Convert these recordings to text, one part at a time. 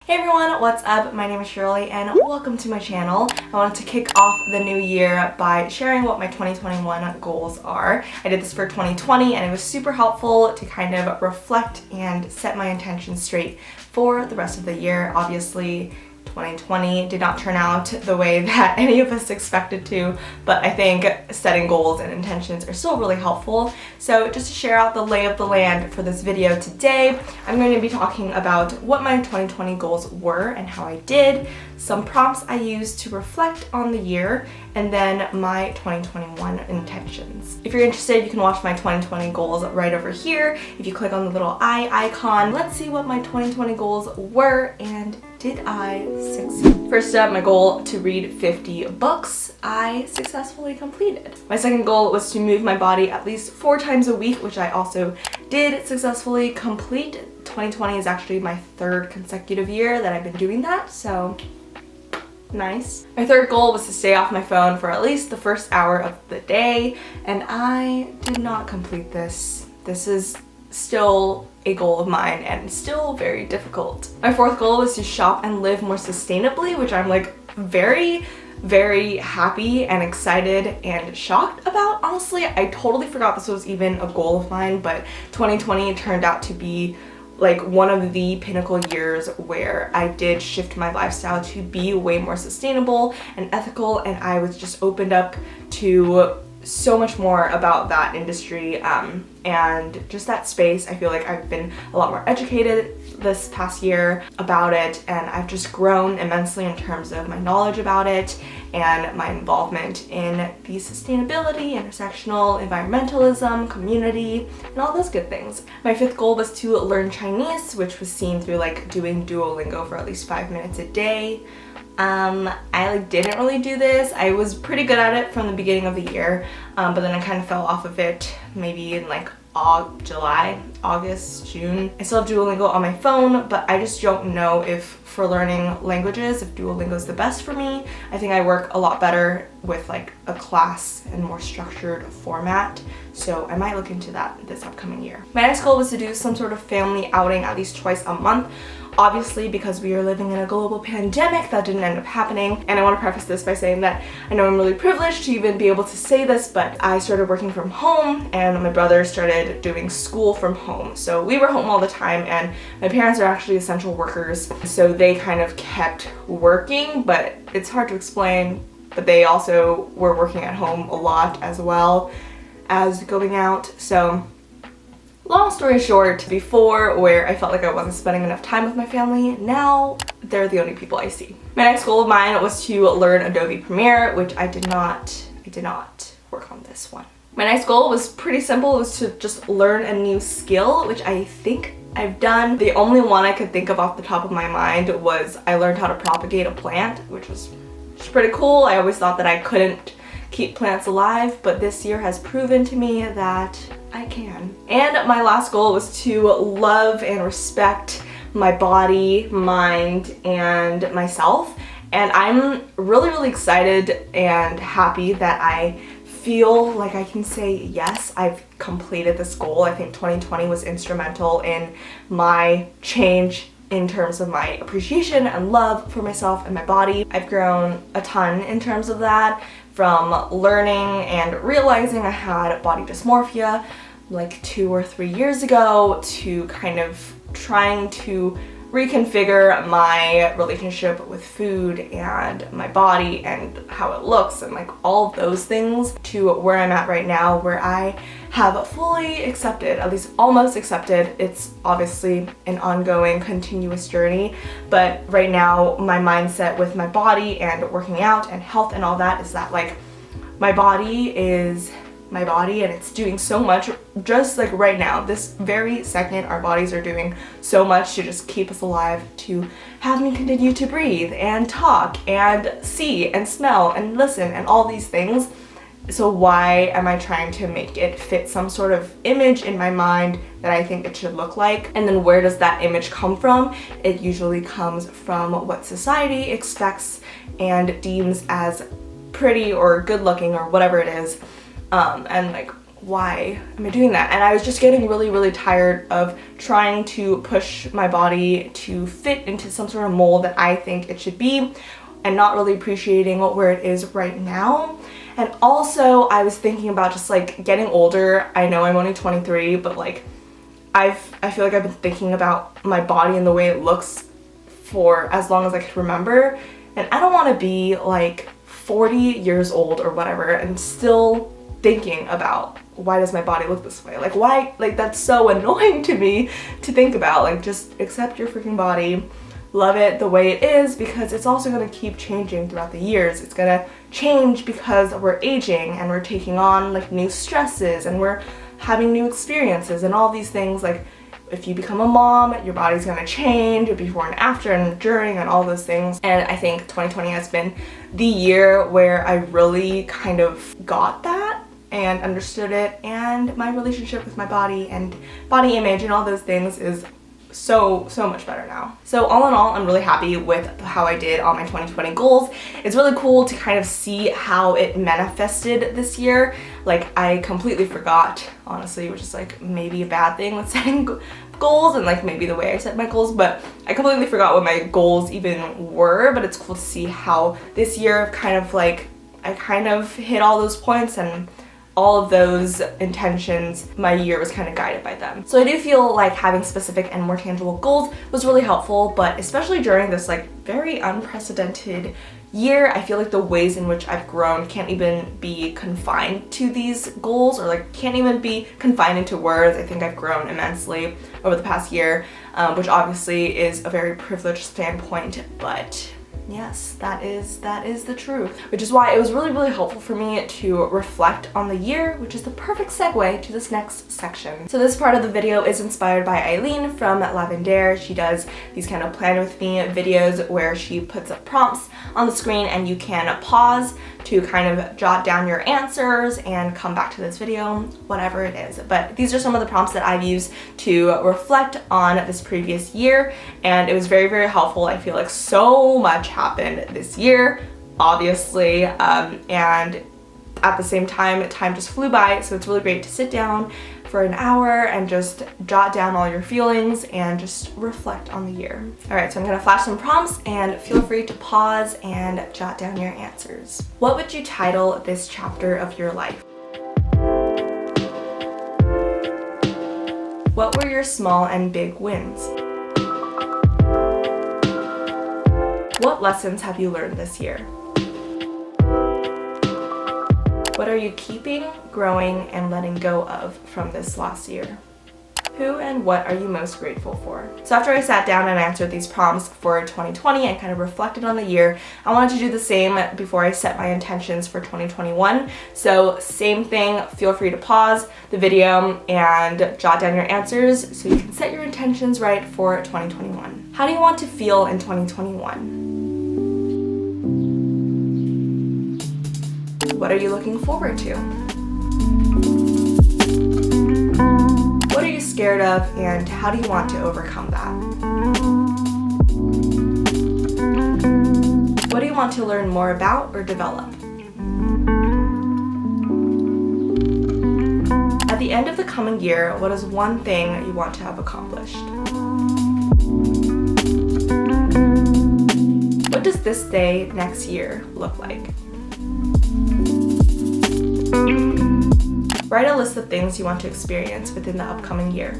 Hey everyone, what's up? My name is Shirley and welcome to my channel. I wanted to kick off the new year by sharing what my 2021 goals are. I did this for 2020 and it was super helpful to kind of reflect and set my intentions straight for the rest of the year. Obviously, 2020 did not turn out the way that any of us expected to, but I think setting goals and intentions are still really helpful. So just to share out the lay of the land for this video today, I'm going to be talking about what my 2020 goals were and how I did, some prompts I used to reflect on the year, and then my 2021 intentions. If you're interested, you can watch my 2020 goals right over here. If you click on the little eye icon, let's see what my 2020 goals were and did I succeed. First up, my goal to read 50 books, I successfully completed. My second goal was to move my body at least 4 times a week, which I also did successfully complete. 2020 is actually my 3rd consecutive year that I've been doing that, so nice. My third goal was to stay off my phone for at least the first hour of the day, and I did not complete this. This is still a goal of mine and still very difficult. My fourth goal was to shop and live more sustainably, which I'm like very happy and excited and shocked about. Honestly, I totally forgot this was even a goal of mine, but 2020 turned out to be like one of the pinnacle years where I did shift my lifestyle to be way more sustainable and ethical, and I was just opened up to so much more about that industry and just that space. I feel like I've been a lot more educated this past year about it, and I've just grown immensely in terms of my knowledge about it and my involvement in the sustainability, intersectional, environmentalism, community, and all those good things. My fifth goal was to learn Chinese, which was seen through like doing Duolingo for at least 5 minutes a day. I didn't really do this. I was pretty good at it from the beginning of the year, but then I kind of fell off of it maybe in like July, August, June. I still have Duolingo on my phone, but I just don't know if for learning languages, if Duolingo is the best for me. I think I work a lot better with like a class and more structured format, so I might look into that this upcoming year. My next goal was to do some sort of family outing at least twice a month. Obviously, because we are living in a global pandemic, that didn't end up happening. And I want to preface this by saying that I know I'm really privileged to even be able to say this, but I started working from home and my brother started doing school from home. So we were home all the time, and my parents are actually essential workers, so they kind of kept working, but it's hard to explain. But they also were working at home a lot as well as going out. So long story short, before where I felt like I wasn't spending enough time with my family, now they're the only people I see. My next goal of mine was to learn Adobe Premiere, which I did not work on this one. My next goal was pretty simple. It was to just learn a new skill, which I think I've done. The only one I could think of off the top of my mind was I learned how to propagate a plant, which was pretty cool. I always thought that I couldn't keep plants alive, but this year has proven to me that I can. And my last goal was to love and respect my body, mind, and myself. And I'm really excited and happy that I feel like I can say yes, I've completed this goal. I think 2020 was instrumental in my change in terms of my appreciation and love for myself and my body. I've grown a ton in terms of that, from learning and realizing I had body dysmorphia like 2 or 3 years ago, to kind of trying to reconfigure my relationship with food and my body and how it looks and like all of those things, to where I'm at right now, where I have fully accepted, at least almost accepted. It's obviously an ongoing, continuous journey, but right now my mindset with my body and working out and health and all that is that like my body is my body and it's doing so much. Just like right now, this very second, our bodies are doing so much to just keep us alive, to have me continue to breathe and talk and see and smell and listen and all these things. So why am I trying to make it fit some sort of image in my mind that I think it should look like? And then where does that image come from? It usually comes from what society expects and deems as pretty or good looking or whatever it is. And like why am I doing that? And I was just getting really, really tired of trying to push my body to fit into some sort of mold that I think it should be, and not really appreciating where it is right now. And also I was thinking about just like getting older. I know I'm only 23, but like I feel like I've been thinking about my body and the way it looks for as long as I could remember, and I don't want to be like 40 years old or whatever and still thinking about why does my body look this way? Like why? Like that's so annoying to me to think about. Like just accept your freaking body, love it the way it is, because it's also going to keep changing throughout the years. It's going to change because we're aging and we're taking on like new stresses and we're having new experiences and all these things. Like if you become a mom, your body's going to change before and after and during and all those things. And I think 2020 has been the year where I really kind of got that and understood it, and my relationship with my body and body image and all those things is so much better now. So all in all, I'm really happy with how I did on my 2020 goals. It's really cool to kind of see how it manifested this year. Like I completely forgot, honestly, which is like maybe a bad thing with setting goals and like maybe the way I set my goals, but I completely forgot what my goals even were. But it's cool to see how this year kind of like I kind of hit all those points, and all of those intentions, my year was kind of guided by them. So I do feel like having specific and more tangible goals was really helpful, but especially during this like very unprecedented year, I feel like the ways in which I've grown can't even be confined to these goals, or like can't even be confined into words. I think I've grown immensely over the past year, which obviously is a very privileged standpoint, but yes, that is the truth. Which is why it was really, really helpful for me to reflect on the year, which is the perfect segue to this next section. So this part of the video is inspired by Eileen from Lavender. She does these kind of plan with me videos where she puts up prompts on the screen and you can pause to kind of jot down your answers and come back to this video, whatever it is. But these are some of the prompts that I've used to reflect on this previous year, and it was very, very helpful. I feel like so much happened this year, obviously, and at the same time just flew by, so it's really great to sit down for an hour and just jot down all your feelings and just reflect on the year. Alright, so I'm gonna flash some prompts and feel free to pause and jot down your answers. What would you title this chapter of your life? What were your small and big wins? What lessons have you learned this year? What are you keeping, growing, and letting go of from this last year? Who and what are you most grateful for? So after I sat down and answered these prompts for 2020 and kind of reflected on the year, I wanted to do the same before I set my intentions for 2021. So same thing, feel free to pause the video and jot down your answers so you can set your intentions right for 2021. How do you want to feel in 2021? What are you looking forward to? What are you scared of, and how do you want to overcome that? What do you want to learn more about or develop? At the end of the coming year, what is one thing you want to have accomplished? What does this day next year look like? Write a list of things you want to experience within the upcoming year.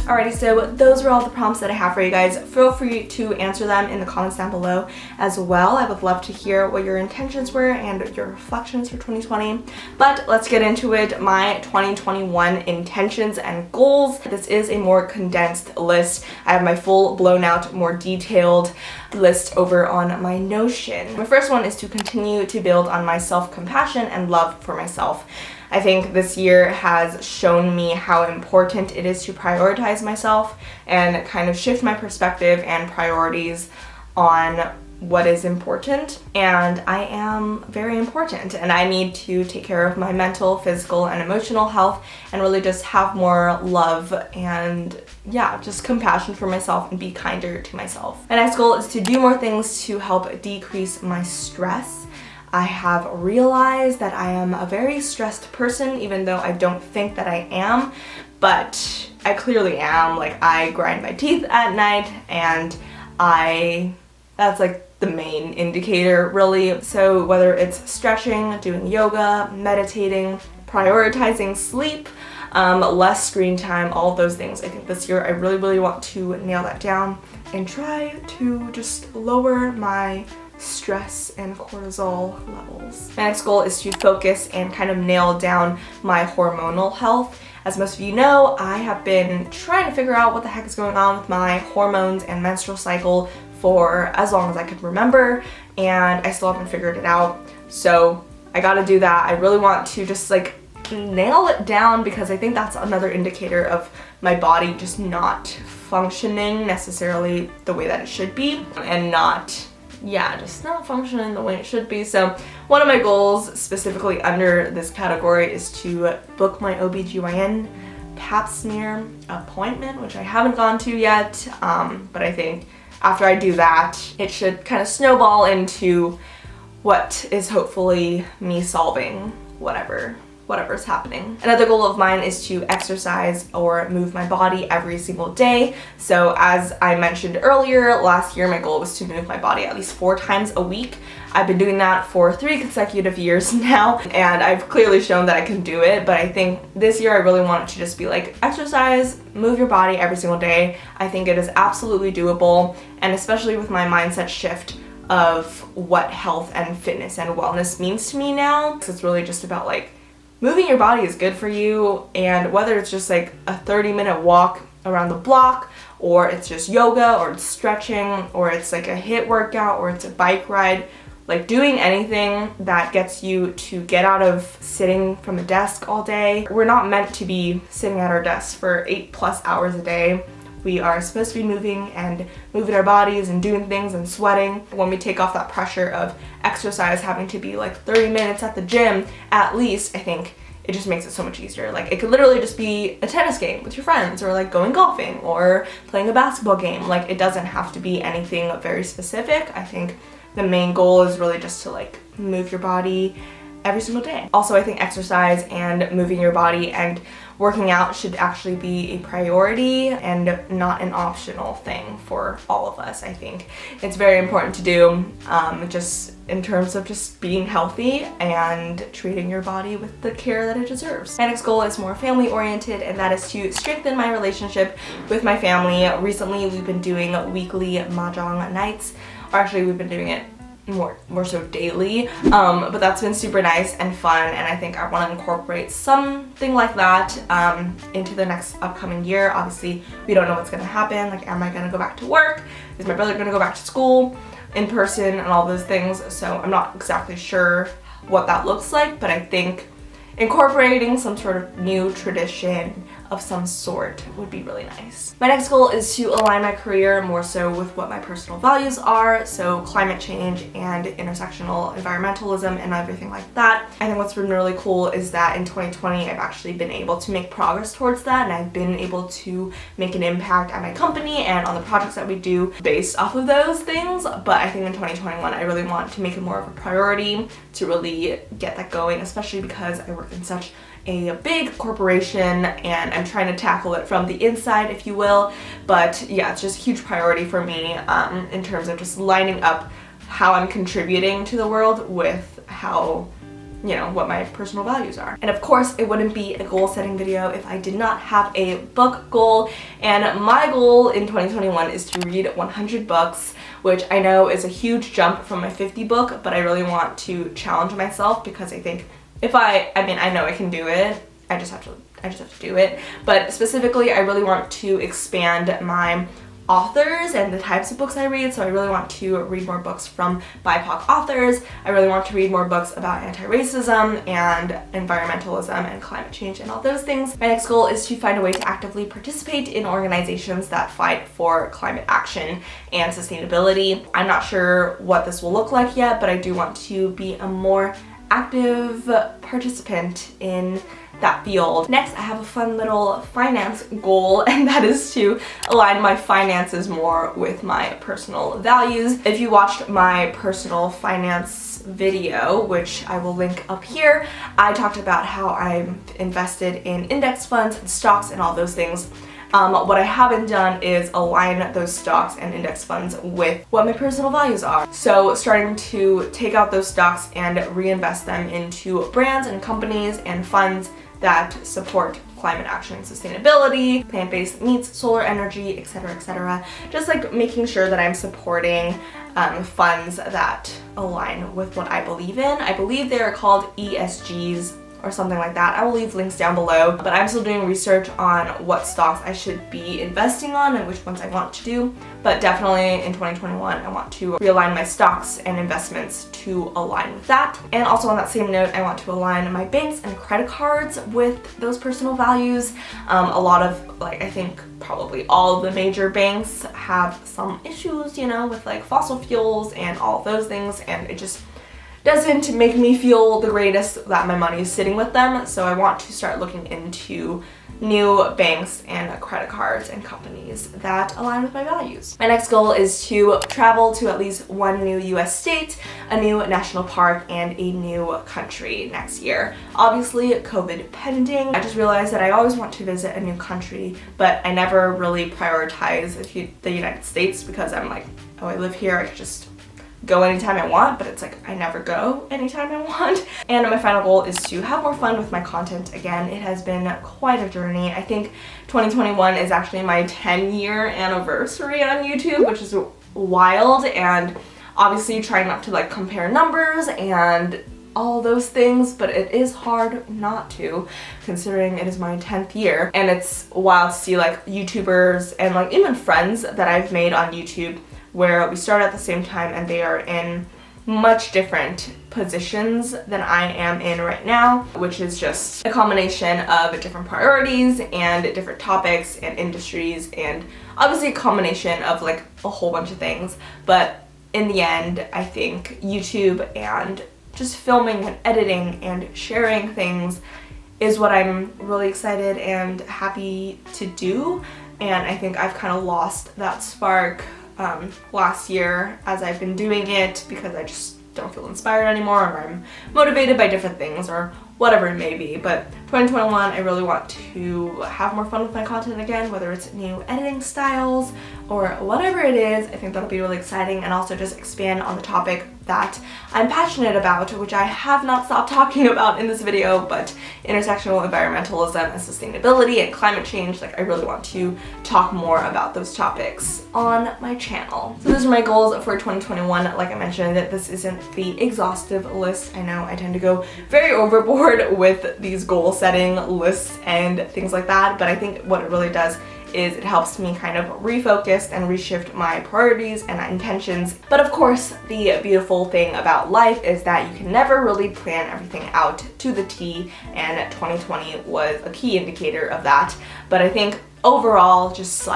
Alrighty, so those were all the prompts that I have for you guys. Feel free to answer them in the comments down below as well. I would love to hear what your intentions were and your reflections for 2020. But let's get into it. My 2021 intentions and goals. This is a more condensed list. I have my full blown out, more detailed list over on my Notion. My first one is to continue to build on my self-compassion and love for myself. I think this year has shown me how important it is to prioritize myself and kind of shift my perspective and priorities on what is important, and I am very important, and I need to take care of my mental, physical, and emotional health and really just have more love and yeah, just compassion for myself and be kinder to myself. My next goal is to do more things to help decrease my stress. I have realized that I am a very stressed person, even though I don't think that I am, but I clearly am. Like, I grind my teeth at night, and that's like the main indicator, really. So whether it's stretching, doing yoga, meditating, prioritizing sleep, less screen time, all of those things, I think this year I really want to nail that down and try to just lower my stress and cortisol levels. My next goal is to focus and kind of nail down my hormonal health. As most of you know, I have been trying to figure out what the heck is going on with my hormones and menstrual cycle for as long as I could remember, and I still haven't figured it out. So I gotta do that. I really want to just like nail it down, because I think that's another indicator of my body just not functioning necessarily the way that it should be, and just not functioning the way it should be. So one of my goals specifically under this category is to book my OBGYN pap smear appointment, which I haven't gone to yet, but I think after I do that, it should kind of snowball into what is hopefully me solving whatever's happening. Another goal of mine is to exercise or move my body every single day. So as I mentioned earlier, last year my goal was to move my body at least 4 times a week. I've been doing that for 3 consecutive years now, and I've clearly shown that I can do it, but I think this year I really want it to just be like exercise, move your body every single day. I think it is absolutely doable, and especially with my mindset shift of what health and fitness and wellness means to me now. So it's really just about like moving your body is good for you, and whether it's just like a 30-minute walk around the block, or it's just yoga, or it's stretching, or it's like a HIIT workout, or it's a bike ride, like doing anything that gets you to get out of sitting from a desk all day. We're not meant to be sitting at our desks for 8+ hours a day. We are supposed to be moving our bodies and doing things and sweating. When we take off that pressure of exercise having to be like 30 minutes at the gym at least, I think it just makes it so much easier. Like, it could literally just be a tennis game with your friends, or like going golfing, or playing a basketball game. Like, it doesn't have to be anything very specific. I think the main goal is really just to like move your body every single day. Also, I think exercise and moving your body and working out should actually be a priority and not an optional thing for all of us. I think it's very important to do, just in terms of just being healthy and treating your body with the care that it deserves. My next goal is more family oriented, and that is to strengthen my relationship with my family. Recently, we've been doing weekly mahjong nights, or actually we've been doing it more so daily, but that's been super nice and fun, and I think I want to incorporate something like that into the next upcoming year. Obviously, we don't know what's going to happen. Like, am I going to go back to work? Is my brother going to go back to school in person and all those things? So I'm not exactly sure what that looks like, but I think incorporating some sort of new tradition of some sort would be really nice. My next goal is to align my career more so with what my personal values are, so climate change and intersectional environmentalism and everything like that. I think what's been really cool is that in 2020 I've actually been able to make progress towards that, and I've been able to make an impact at my company and on the projects that we do based off of those things. But I think in 2021 I really want to make it more of a priority to really get that going, especially because I work in such a big corporation and I'm trying to tackle it from the inside, if you will. But yeah, it's just a huge priority for me in terms of just lining up how I'm contributing to the world with how, what my personal values are. And of course, it wouldn't be a goal setting video if I did not have a book goal. And my goal in 2021 is to read 100 books, which I know is a huge jump from my 50 book, but I really want to challenge myself, because I think I know I can do it. I just have to do it. But specifically, I really want to expand my authors and the types of books I read. So I really want to read more books from BIPOC authors. I really want to read more books about anti-racism and environmentalism and climate change and all those things. My next goal is to find a way to actively participate in organizations that fight for climate action and sustainability. I'm not sure what this will look like yet, but I do want to be a more active participant in that field. Next, I have a fun little finance goal, and that is to align my finances more with my personal values. If you watched my personal finance video, which I will link up here, I talked about how I'm invested in index funds and stocks and all those things. What I haven't done is align those stocks and index funds with what my personal values are. So starting to take out those stocks and reinvest them into brands and companies and funds that support climate action and sustainability, plant-based meats, solar energy, etc., etc. Just like making sure that I'm supporting funds that align with what I believe in. I believe they are called ESGs or something like that. I will leave links down below, but I'm still doing research on what stocks I should be investing on and which ones I want to do. But definitely in 2021, I want to realign my stocks and investments to align with that. And also on that same note, I want to align my banks and credit cards with those personal values. A lot of, I think probably all of the major banks have some issues, with fossil fuels and all those things, and it just doesn't make me feel the greatest that my money is sitting with them. So I want to start looking into new banks and credit cards and companies that align with my values. My next goal is to travel to at least one new US state, a new national park, and a new country next year. Obviously, COVID pending. I just realized that I always want to visit a new country, but I never really prioritize the United States because I'm like, oh, I live here, I could just go anytime I want, but it's I never go anytime I want. And my final goal is to have more fun with my content again. It has been quite a journey. I think 2021 is actually my 10-year anniversary on YouTube, which is wild, and obviously trying not to compare numbers and all those things, but it is hard not to, considering it is my 10th year. And it's wild to see YouTubers and even friends that I've made on YouTube where we started at the same time and they are in much different positions than I am in right now, which is just a combination of different priorities and different topics and industries, and obviously a combination of a whole bunch of things. But in the end, I think YouTube and just filming and editing and sharing things is what I'm really excited and happy to do. And I think I've kind of lost that spark last year as I've been doing it because I just don't feel inspired anymore, or I'm motivated by different things or whatever it may be. But 2021, I really want to have more fun with my content again, whether it's new editing styles or whatever it is. I think that'll be really exciting, and also just expand on the topic that I'm passionate about, which I have not stopped talking about in this video, but intersectional environmentalism and sustainability and climate change. I really want to talk more about those topics on my channel. So those are my goals for 2021. Like I mentioned, this isn't the exhaustive list. I know I tend to go very overboard with these goal setting lists and things like that, but I think what it really does is it helps me kind of refocus and reshift my priorities and intentions. But of course, the beautiful thing about life is that you can never really plan everything out to the T, and 2020 was a key indicator of that. But I think overall, just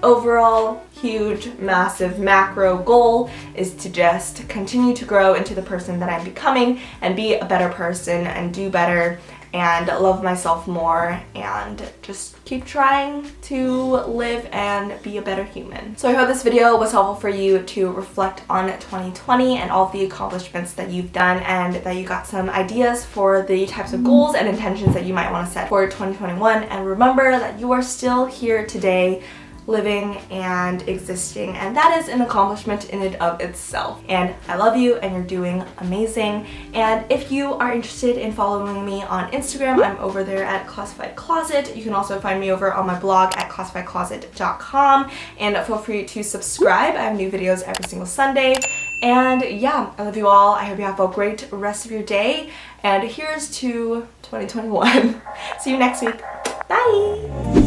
overall huge, massive macro goal is to just continue to grow into the person that I'm becoming and be a better person and do better and love myself more and just keep trying to live and be a better human. So I hope this video was helpful for you to reflect on 2020 and all of the accomplishments that you've done, and that you got some ideas for the types of goals and intentions that you might want to set for 2021. And remember that you are still here today, living and existing, and that is an accomplishment in and of itself. And I love you, and you're doing amazing. And if you are interested in following me on Instagram, I'm over there at Classified Closet. You can also find me over on my blog at classifiedclosetblog.com, and feel free to subscribe. I have new videos every single Sunday. And yeah, I love you all. I hope you have a great rest of your day, and here's to 2021. See you next week. Bye!